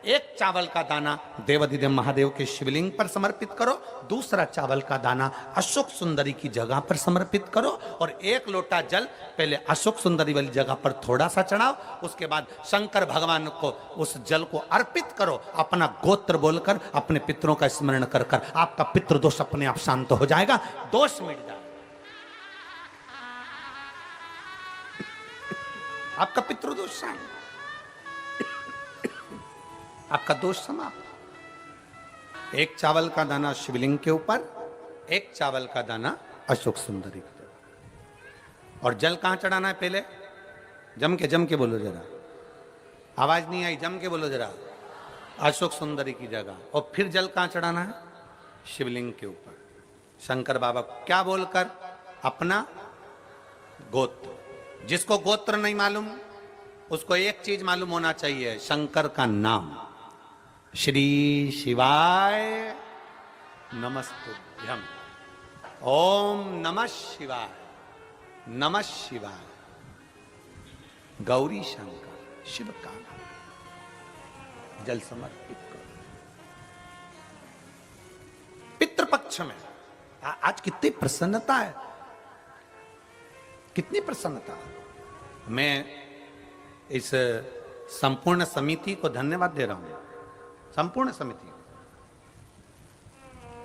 एक चावल का दाना देवाधिदेव महादेव के शिवलिंग पर समर्पित करो, दूसरा चावल का दाना अशोक सुंदरी की जगह पर समर्पित करो और एक लोटा जल पहले अशोक सुंदरी वाली जगह पर थोड़ा सा चढ़ाओ, उसके बाद शंकर भगवान को उस जल को अर्पित करो। अपना गोत्र बोलकर अपने पितरों का स्मरण कर कर आपका पितृदोष अपने आप शांत हो जाएगा, दोष मिट जाएगा, आपका पितृदोष शांत, आपका दोष समाप्त। एक चावल का दाना शिवलिंग के ऊपर, एक चावल का दाना अशोक सुंदरी की जगह। और जल कहां चढ़ाना है? पहले जम के बोलो जरा, आवाज नहीं आई, जम के बोलो जरा, अशोक सुंदरी की जगह। और फिर जल कहां चढ़ाना है? शिवलिंग के ऊपर। शंकर बाबा को क्या बोलकर? अपना गोत्र। जिसको गोत्र नहीं मालूम उसको एक चीज मालूम होना चाहिए, शंकर का नाम। श्री शिवाय नमस्तुभ्यम, ओम नमः शिवाय, नमः शिवाय, गौरी शंकर शिव का नाम। जल समर्पित करो। पितृपक्ष में आज कितनी प्रसन्नता है, कितनी प्रसन्नता। मैं इस संपूर्ण समिति को धन्यवाद दे रहा हूं, संपूर्ण समिति को,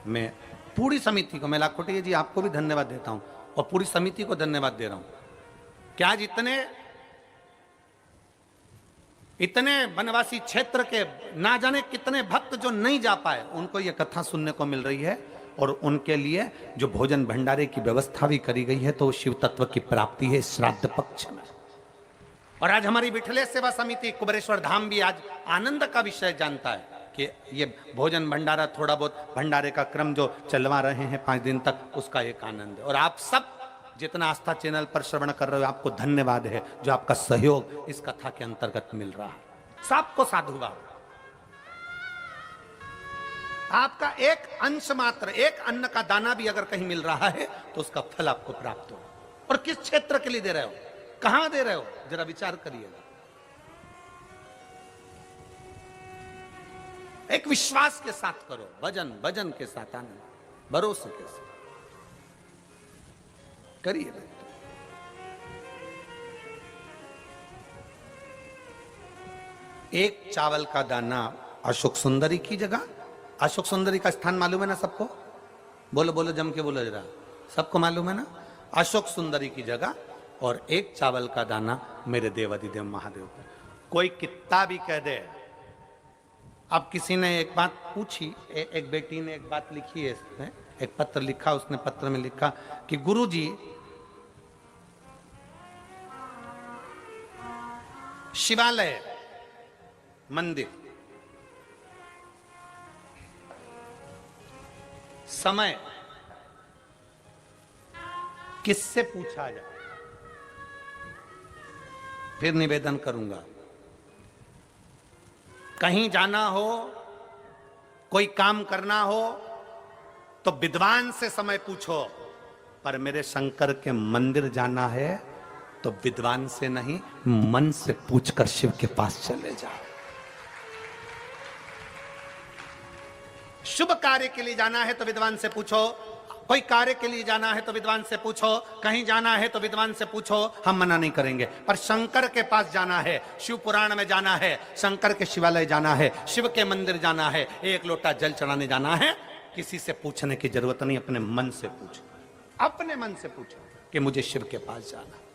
मैं पूरी समिति को, मैं लाखोटिया जी आपको भी धन्यवाद देता हूं और पूरी समिति को धन्यवाद दे रहा हूं कि आज इतने वनवासी क्षेत्र के ना जाने कितने भक्त जो नहीं जा पाए उनको यह कथा सुनने को मिल रही है और उनके लिए जो भोजन भंडारे की व्यवस्था भी करी गई है, तो शिव तत्व की प्राप्ति है श्राद्ध पक्ष में। और आज हमारी विठले सेवा समिति कुबेरेश्वर धाम भी आज आनंद का विषय जानता है कि ये भोजन भंडारा, थोड़ा बहुत भंडारे का क्रम जो चलवा रहे हैं 5 दिन तक, उसका एक आनंद है। और आप सब जितना आस्था चैनल पर श्रवण कर रहे हो, आपको धन्यवाद है जो आपका सहयोग इस कथा के अंतर्गत मिल रहा है। सबको साधुवाद। आपका एक अंश मात्र, एक अन्न का दाना भी अगर कहीं मिल रहा है तो उसका फल आपको प्राप्त हो। और किस क्षेत्र के लिए दे रहे हो, कहां दे रहे हो, जरा विचार करिएगा। एक विश्वास के साथ करो, भजन के साथ, आनंद भरोसे के साथ करिए। एक चावल का दाना अशोक सुंदरी की जगह। अशोक सुंदरी का स्थान मालूम है ना सबको? बोलो बोलो, जम के बोलो जरा, सबको मालूम है ना? अशोक सुंदरी की जगह और एक चावल का दाना मेरे देवाधिदेव महादेव को। कोई कितना भी कह दे। अब किसी ने एक बात पूछी, एक बेटी ने एक बात लिखी है, इसमें एक पत्र लिखा, उसने पत्र में लिखा कि गुरुजी, शिवालय मंदिर समय किससे पूछा जाए? फिर निवेदन करूंगा, कहीं जाना हो, कोई काम करना हो तो विद्वान से समय पूछो, पर मेरे शंकर के मंदिर जाना है तो विद्वान से नहीं, मन से पूछकर शिव के पास चले जाओ। शुभ कार्य के लिए जाना है तो विद्वान से पूछो, कोई कार्य के लिए जाना है तो विद्वान से पूछो, कहीं जाना है तो विद्वान से पूछो, हम मना नहीं करेंगे। पर शंकर के पास जाना है, शिव पुराण में जाना है, शंकर के शिवालय जाना है, शिव के मंदिर जाना है, एक लोटा जल चढ़ाने जाना है, किसी से पूछने की जरूरत नहीं, अपने मन से पूछो, अपने मन से पूछो कि मुझे शिव के पास जाना।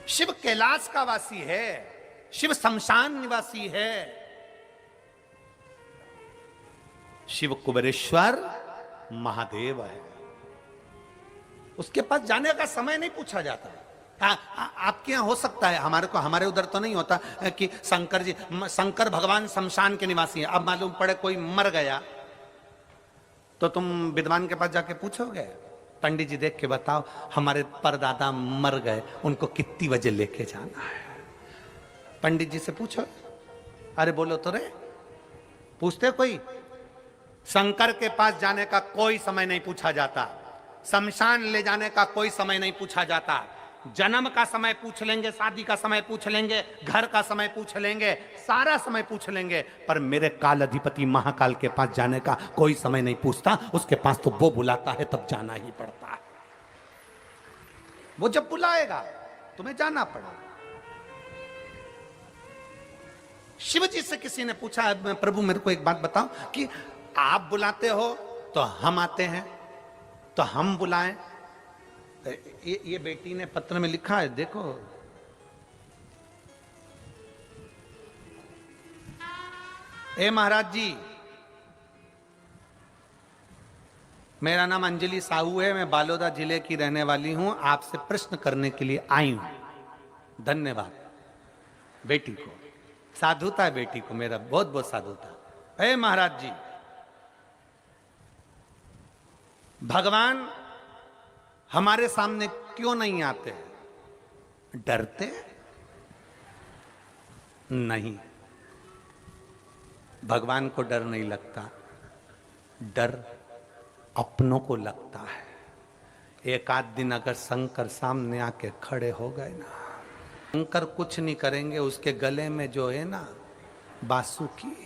शिव कैलाश का वासी है, शिव शमशान निवासी है, शिव कुबेरेश्वर महादेव है। उसके पास जाने का समय नहीं पूछा जाता। आपके यहां हो सकता है, हमारे उधर तो नहीं होता कि शंकर भगवान शमशान के निवासी हैं। अब मालूम पड़े कोई मर गया तो तुम विद्वान के पास जाके पूछोगे, पंडित जी देख के बताओ हमारे परदादा मर गए, उनको कितनी बजे लेके जाना है? पंडित जी से पूछो। अरे बोलो तो रे, पूछते कोई? शंकर के पास जाने का कोई समय नहीं पूछा जाता, शमशान ले जाने का कोई समय नहीं पूछा जाता, जन्म का समय पूछ लेंगे, शादी का समय पूछ लेंगे, घर का समय पूछ लेंगे, सारा समय पूछ लेंगे, पर मेरे काल अधिपति महाकाल के पास जाने का कोई समय नहीं पूछता। उसके पास तो वो बुलाता है तब जाना ही पड़ता है। वो जब बुलाएगा तुम्हें जाना पड़ेगा। शिव जी से किसी ने पूछा, प्रभु मेरे को एक बात बताओ कि आप बुलाते हो तो हम आते हैं, तो हम बुलाएं? ये बेटी ने पत्र में लिखा है, देखो। ए महाराज जी, मेरा नाम अंजलि साहू है, मैं बालोदा जिले की रहने वाली हूं, आपसे प्रश्न करने के लिए आई हूं। धन्यवाद बेटी को, साधुता है बेटी को, मेरा बहुत बहुत साधुता। ए महाराज जी, भगवान हमारे सामने क्यों नहीं आते? डरते नहीं, भगवान को डर नहीं लगता, डर अपनों को लगता है। एक आध दिन अगर शंकर सामने आके खड़े हो गए ना, शंकर कुछ नहीं करेंगे, उसके गले में जो है ना बासुकी,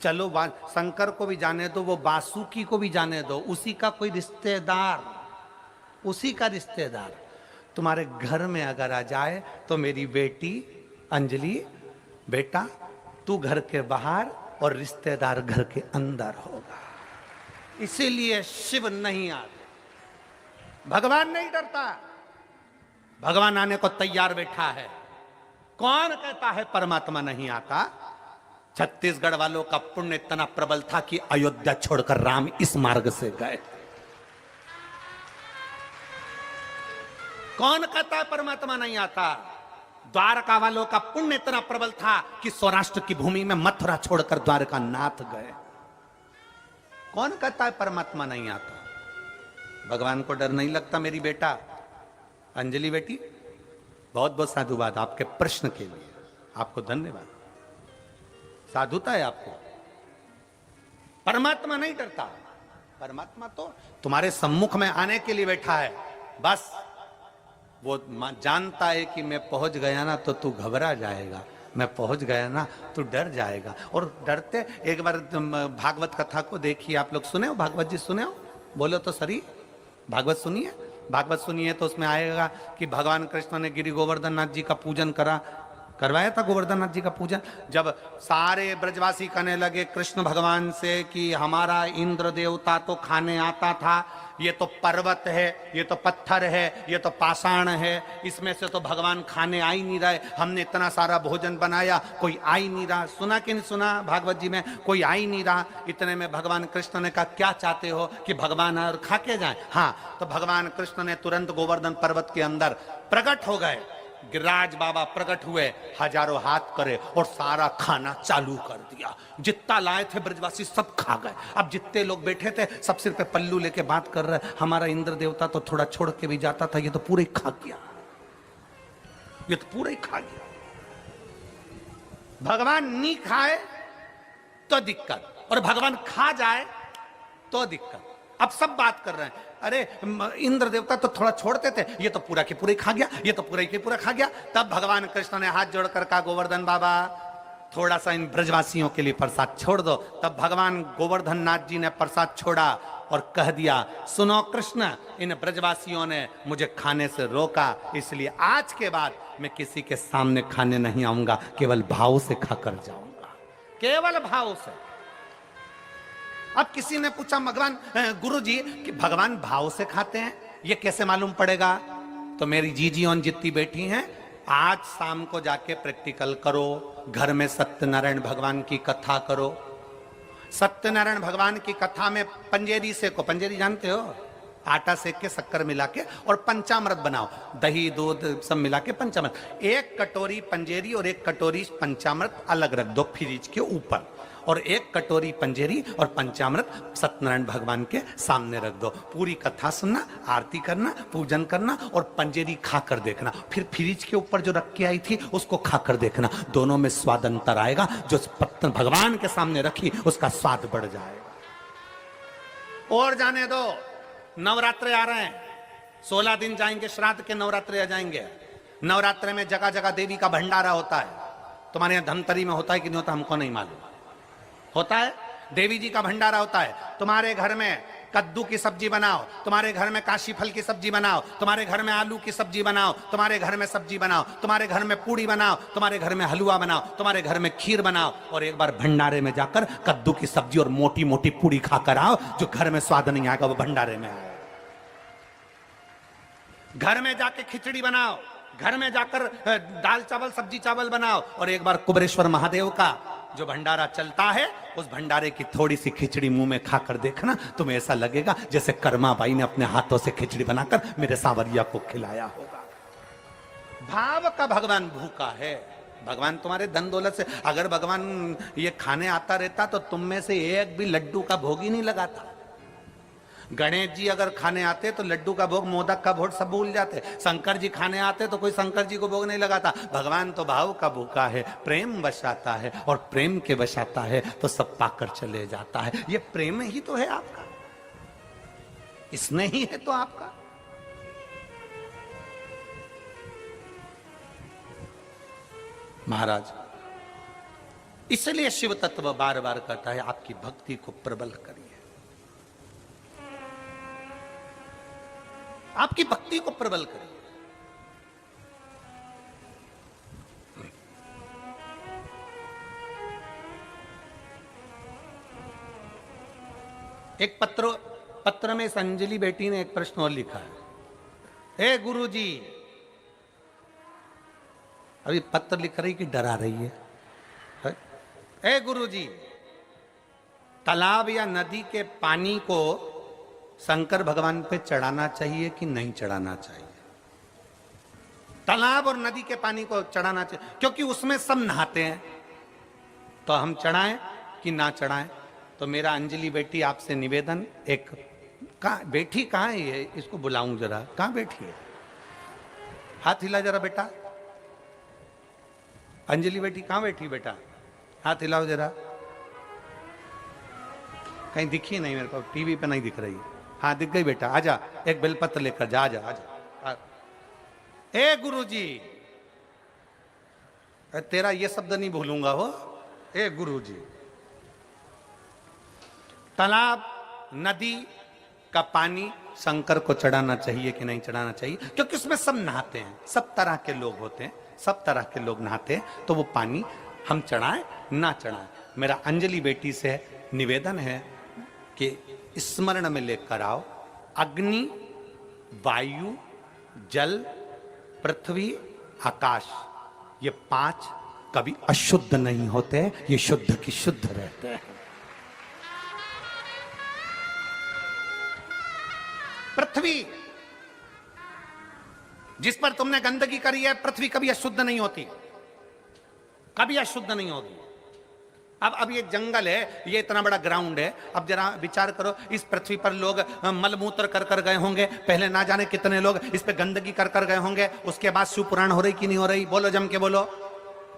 चलो शंकर को भी जाने दो, वो बासुकी को भी जाने दो, उसी का कोई रिश्तेदार, उसी का रिश्तेदार तुम्हारे घर में अगर आ जाए तो मेरी बेटी अंजलि, बेटा तू घर के बाहर और रिश्तेदार घर के अंदर होगा। इसीलिए शिव नहीं आते। भगवान नहीं डरता, भगवान आने को तैयार बैठा है। कौन कहता है परमात्मा नहीं आता? छत्तीसगढ़ वालों का पुण्य इतना प्रबल था कि अयोध्या छोड़कर राम इस मार्ग से गए। कौन कहता है परमात्मा नहीं आता? द्वारका वालों का पुण्य इतना प्रबल था कि सौराष्ट्र की भूमि में मथुरा छोड़कर द्वारका नाथ गए। कौन कहता है परमात्मा नहीं आता? भगवान को डर नहीं लगता। मेरी बेटा अंजलि बेटी, बहुत बहुत साधुवाद आपके प्रश्न के लिए, आपको धन्यवाद, साधुता है आपको। परमात्मा नहीं डरता, परमात्मा तो तुम्हारे सम्मुख में आने के लिए बैठा है। बस वो जानता है कि मैं पहुंच गया ना तो तू घबरा जाएगा, मैं पहुंच गया ना तो डर जाएगा। और डरते, एक बार भागवत कथा को देखिए, आप लोग सुने हो? भागवत जी सुने हो? बोलो तो सही, भागवत सुनिए। भागवत सुनिए तो उसमें आएगा कि भगवान कृष्ण ने गिरि गोवर्धन नाथ जी का पूजन करवाया था। गोवर्धन नाथ जी का पूजन जब सारे ब्रजवासी कहने लगे कृष्ण भगवान से कि हमारा इंद्र देवता तो खाने आता था, ये तो पर्वत है, ये तो पत्थर है, ये तो पाषाण है, इसमें से तो भगवान खाने आ ही नहीं रहे। हमने इतना सारा भोजन बनाया, कोई आ ही नहीं रहा। सुना कि नहीं सुना भागवत जी में? कोई आ ही नहीं रहा। इतने में भगवान कृष्ण ने कहा क्या चाहते हो कि भगवान और खा के जाए? हाँ, तो भगवान कृष्ण ने तुरंत गोवर्धन पर्वत के अंदर प्रकट हो गए। गिरिराज बाबा प्रकट हुए, हजारों हाथ करे और सारा खाना चालू कर दिया। जितना लाए थे ब्रजवासी सब खा गए। अब जितने लोग बैठे थे सब सिर पे पल्लू लेके बात कर रहे, हमारा इंद्र देवता तो थोड़ा छोड़ के भी जाता था, ये तो पूरे खा गया, ये तो पूरे खा गया। भगवान नहीं खाए तो दिक्कत, और भगवान खा जाए तो दिक्कत। अब सब बात कर रहे हैं, अरे इंद्र देवता तो थोड़ा छोड़ते थे, ये तो पूरा के पूरे खा गया, ये तो पूरा के पूरा खा गया। तब भगवान कृष्ण ने हाथ जोड़कर कहा गोवर्धन बाबा थोड़ा सा इन ब्रजवासियों के लिए प्रसाद छोड़ दो। तब भगवान गोवर्धन नाथ जी ने प्रसाद छोड़ा और कह दिया सुनो कृष्ण, इन ब्रजवासियों ने मुझे खाने से रोका, इसलिए आज के बाद मैं किसी के सामने खाने नहीं आऊंगा, केवल भाव से खाकर जाऊंगा, केवल भाव से। अब किसी ने पूछा भगवान गुरु जी कि भगवान भाव से खाते हैं, ये कैसे मालूम पड़ेगा? तो मेरी जीजी और जितनी बैठी हैं, आज शाम को जाके प्रैक्टिकल करो, घर में सत्यनारायण भगवान की कथा करो। सत्यनारायण भगवान की कथा में पंजेरी सेको, पंजेरी जानते हो? आटा सेक के शक्कर मिला के और पंचामृत बनाओ, दही दूध सब मिला के पंचामृत। एक कटोरी पंजेरी और एक कटोरी पंचामृत अलग रख दो फ्रिज के ऊपर, और एक कटोरी पंजेरी और पंचामृत सत्यनारायण भगवान के सामने रख दो। पूरी कथा सुनना, आरती करना, पूजन करना और पंजेरी खाकर देखना। फिर फ्रिज के ऊपर जो रख के आई थी उसको खाकर देखना, दोनों में स्वाद अंतर आएगा। जो पत्थर भगवान के सामने रखी उसका स्वाद बढ़ जाएगा। और जाने दो, नवरात्रे आ रहे हैं, 16 दिन जाएंगे श्राद्ध के, नवरात्रे आ जाएंगे। नवरात्रे में जगह जगह देवी का भंडारा होता है। तुम्हारे यहाँ धमतरी में होता है कि नहीं होता हमको नहीं मालूम, होता है। देवी जी का भंडारा होता है। तुम्हारे घर में कद्दू की सब्जी बनाओ, तुम्हारे घर में काशी फल की सब्जी बनाओ, तुम्हारे घर में आलू की सब्जी बनाओ, तुम्हारे घर में सब्जी बनाओ, तुम्हारे घर में पूड़ी बनाओ, तुम्हारे घर में हलवा बनाओ, तुम्हारे घर में खीर बनाओ, और एक बार भंडारे में जाकर कद्दू की सब्जी और मोटी मोटी पूड़ी खाकर आओ। जो घर में स्वाद नहीं आएगा वो भंडारे में आएगा। घर में जाके खिचड़ी बनाओ, घर में जाकर दाल चावल सब्जी चावल बनाओ, और एक बार कुबेरेश्वर महादेव का जो भंडारा चलता है उस भंडारे की थोड़ी सी खिचड़ी मुंह में खाकर देखना, तुम्हें ऐसा लगेगा जैसे कर्मा बाई ने अपने हाथों से खिचड़ी बनाकर मेरे सांवरिया को खिलाया होगा। भाव का भगवान भूखा है। भगवान तुम्हारे धन दौलत से, अगर भगवान ये खाने आता रहता तो तुम में से एक भी लड्डू का भोग ही नहीं लगाता। गणेश जी अगर खाने आते तो लड्डू का भोग, मोदक का भोग सब भूल जाते। शंकर जी खाने आते तो कोई शंकर जी को भोग नहीं लगाता। भगवान तो भाव का भूखा है, प्रेम बसाता है, और प्रेम के बसाता है तो सब पाकर चले जाता है। ये प्रेम ही तो है आपका, इसने ही है तो आपका। महाराज इसलिए शिव तत्व बार बार कहता है आपकी भक्ति को प्रबल करिए, आपकी भक्ति को प्रबल करिए। एक पत्र में संजलि बेटी ने एक प्रश्न और लिखा है। हे गुरुजी, अभी पत्र लिख रही कि डरा रही है? हे गुरुजी, तालाब या नदी के पानी को शंकर भगवान पे चढ़ाना चाहिए कि नहीं चढ़ाना चाहिए? तालाब और नदी के पानी को चढ़ाना चाहिए क्योंकि उसमें सब नहाते हैं, तो हम चढ़ाएं कि ना चढ़ाएं? तो मेरा अंजलि बेटी आपसे निवेदन, एक बेटी कहाँ है ये, इसको बुलाऊं जरा, कहाँ बैठी है? हाथ हिला जरा बेटा। अंजलि बेटी कहाँ बैठी बेटा? हाथ हिलाओ जरा। कहीं दिखी नहीं मेरे को, टीवी पे नहीं दिख रही। हाँ दिख गई बेटा, आजा, एक बेलपत्र लेकर जा, आजा आजा। ए गुरुजी, तेरा ये शब्द नहीं भूलूंगा हो। ए गुरुजी, तालाब नदी का पानी शंकर को चढ़ाना चाहिए कि नहीं चढ़ाना चाहिए? क्योंकि उसमें सब नहाते हैं, सब तरह के लोग होते हैं, सब तरह के लोग नहाते हैं, तो वो पानी हम चढ़ाएं ना चढ़ाएं? मेरा अंजलि बेटी से निवेदन है कि स्मरण में लेकर आओ, अग्नि, वायु, जल, पृथ्वी, आकाश, ये 5 कभी अशुद्ध नहीं होते, ये शुद्ध की शुद्ध रहते हैं। पृथ्वी जिस पर तुमने गंदगी करी है, पृथ्वी कभी अशुद्ध नहीं होती, कभी अशुद्ध नहीं होगी। अब ये जंगल है, ये इतना बड़ा ग्राउंड है, अब जरा विचार करो, इस पृथ्वी पर लोग मलमूत्र कर कर गए होंगे, पहले ना जाने कितने लोग इस पे गंदगी कर कर गए होंगे, उसके बाद शिव पुराण हो रही कि नहीं हो रही? बोलो जम के बोलो।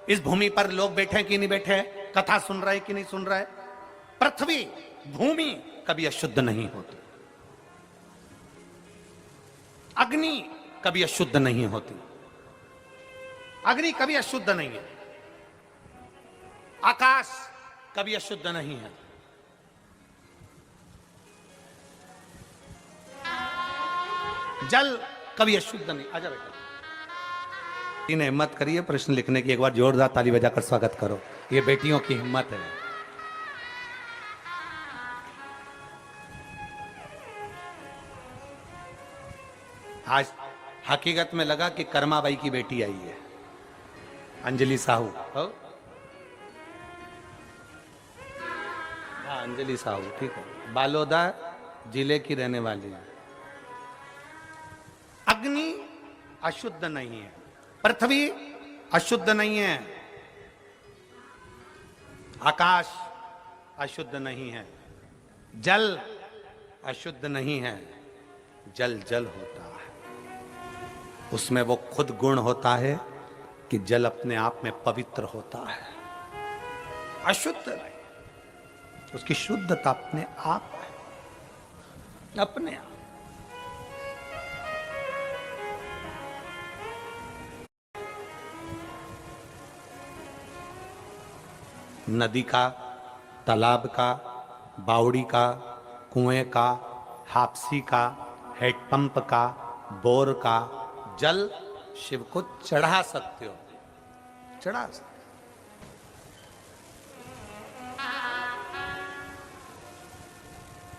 इस भूमि पर लोग बैठे कि नहीं बैठे, कथा सुन रहे कि नहीं सुन रहे? पृथ्वी भूमि कभी अशुद्ध नहीं होती, अग्नि कभी अशुद्ध नहीं होती, अग्नि कभी अशुद्ध नहीं है, आकाश कभी अशुद्ध नहीं है, जल कभी अशुद्ध नहीं। आजा बेटा, इन्हें हिम्मत करिए प्रश्न लिखने की, एक बार जोरदार ताली बजाकर स्वागत करो। ये बेटियों की हिम्मत है। आज हकीकत में लगा कि कर्माबाई की बेटी आई है, अंजलि साहू। हाँ अंजलि साहू, ठीक है, बालोदा जिले की रहने वाली है। अग्नि अशुद्ध नहीं है, पृथ्वी अशुद्ध नहीं है, आकाश अशुद्ध नहीं है, जल अशुद्ध नहीं है। जल जल होता है, उसमें वो खुद गुण होता है कि जल अपने आप में पवित्र होता है, अशुद्ध नहीं, उसकी शुद्धता अपने आप है, अपने आप। नदी का, तालाब का, बावड़ी का, कुएं का, हापसी का, हेडपंप का, बोर का जल शिव को चढ़ा सकते हो, चढ़ा सकते।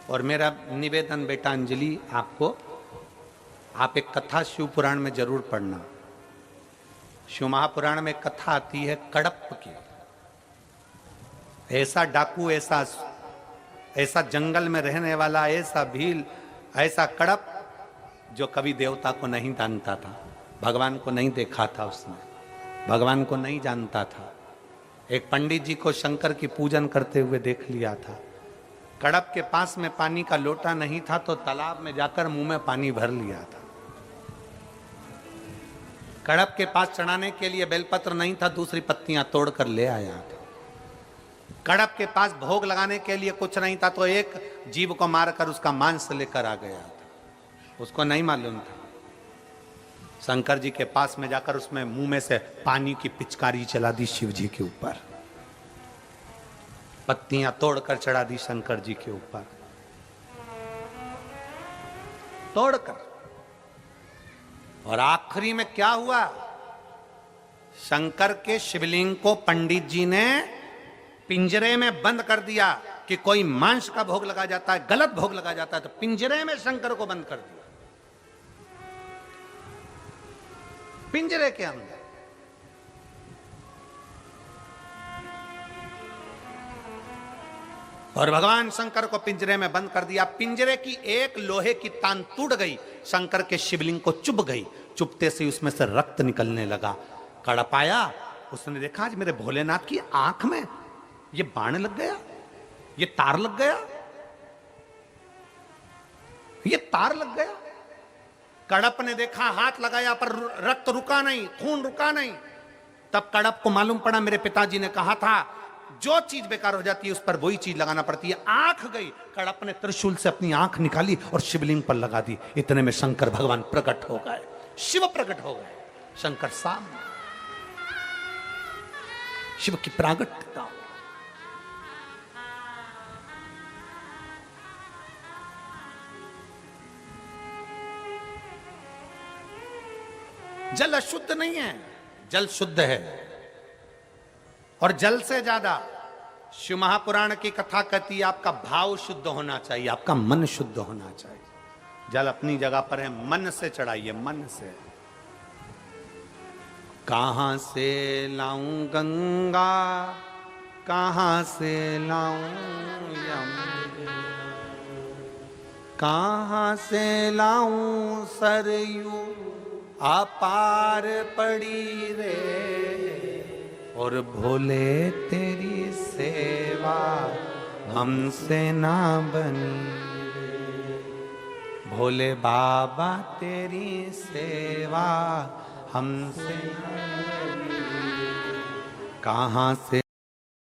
और मेरा निवेदन बेटा अंजलि आपको, आप एक कथा शिव पुराण में जरूर पढ़ना। शिव महापुराण में कथा आती है कड़प की। ऐसा डाकू, ऐसा जंगल में रहने वाला, ऐसा भील, ऐसा कड़प जो कभी देवता को नहीं जानता था, भगवान को नहीं देखा था, उसने भगवान को नहीं जानता था। एक पंडित जी को शंकर की पूजन करते हुए देख लिया था। कड़प के पास में पानी का लोटा नहीं था तो तालाब में जाकर मुंह में पानी भर लिया था। कड़प के पास चढ़ाने के लिए बेलपत्र नहीं था, दूसरी पत्तियां तोड़कर ले आया था। कड़प के पास भोग लगाने के लिए कुछ नहीं था तो एक जीव को मारकर उसका मांस लेकर आ गया था, उसको नहीं मालूम था। शंकर जी के पास में जाकर उसमें मुंह में से पानी की पिचकारी चला दी शिव जी के ऊपर, पत्तियां तोड़कर चढ़ा दी शंकर जी के ऊपर, तोड़कर। और आखिरी में क्या हुआ, शंकर के शिवलिंग को पंडित जी ने पिंजरे में बंद कर दिया कि कोई मांस का भोग लगा जाता है, गलत भोग लगा जाता है, तो पिंजरे में शंकर को बंद कर दिया, पिंजरे के अंदर। और भगवान शंकर को पिंजरे में बंद कर दिया। पिंजरे की एक लोहे की तान टूट गई, शंकर के शिवलिंग को चुभ गई। चुभते से उसमें से रक्त निकलने लगा। कड़प आया, उसने देखा आज मेरे भोलेनाथ की आंख में ये बाण लग गया, ये तार लग गया, ये तार लग गया। कड़प ने देखा, हाथ लगाया पर रक्त रुका नहीं, खून रुका नहीं। तब कड़प को मालूम पड़ा मेरे पिताजी ने कहा था जो चीज बेकार हो जाती है उस पर वही चीज लगाना पड़ती है। आंख गई, कड़प ने त्रिशूल से अपनी आंख निकाली और शिवलिंग पर लगा दी। इतने में शंकर भगवान प्रकट हो गए, शिव प्रकट हो गए, शंकर सामने, शिव की प्रागट्यता। जल अशुद्ध नहीं है, जल शुद्ध है। और जल से ज्यादा शिव महापुराण की कथा कहती है आपका भाव शुद्ध होना चाहिए, आपका मन शुद्ध होना चाहिए। जल अपनी जगह पर है, मन से चढ़ाइए, मन से। कहां से लाऊं गंगा, कहां से लाऊं यमुना, कहां से लाऊं सरयू अपार पड़ी रे। और भोले तेरी सेवा हमसे ना बनी रे। भोले बाबा तेरी सेवा हमसे ना बनी रे। कहां से